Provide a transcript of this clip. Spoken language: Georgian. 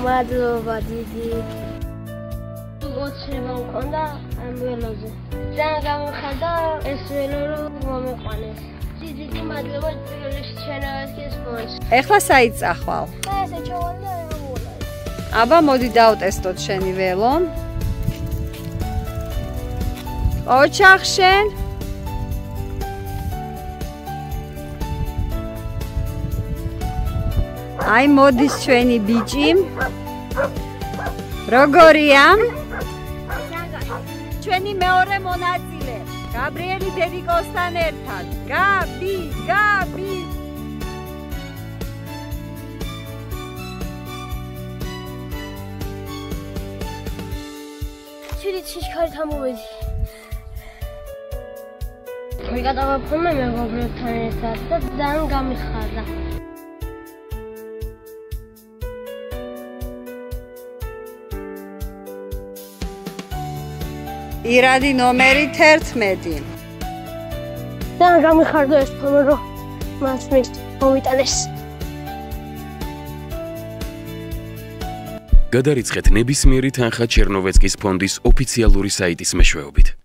მადლობა დიდი. ოცნება მქონდა ამ ველოზე. ძალიან გამიხარდა ეს ველო რომ მომეყვანეს. დიდი მადლობა პირველში ჩენოვსკის ფონდს. ეხლა საით წახვალ? ესე ჩავალ და ამოვალ. აბა მოდი დავტესტოთ შენი ველო. ოჩახშენ აი მოდის ჩვენი ბიჭი. როგორია? ჩვენი მეორე მონაწილე გაბრიელი დედიკოსთან ერთად. გაბი. ჩირით შიშქარით ამოვედი. ვიგადავაფორმე მეგობრებთან ერთად და ძალიან გამიხარდა. ირადი ნომერი 11. ძალიან გამიხარდა ეს ფორმა რომ მას მომიტანეს. გადარიცხეთ ნებისმიერი თანხა ჩერნოვეცკის ფონდის ოფიციალური საიტის მეშვეობით.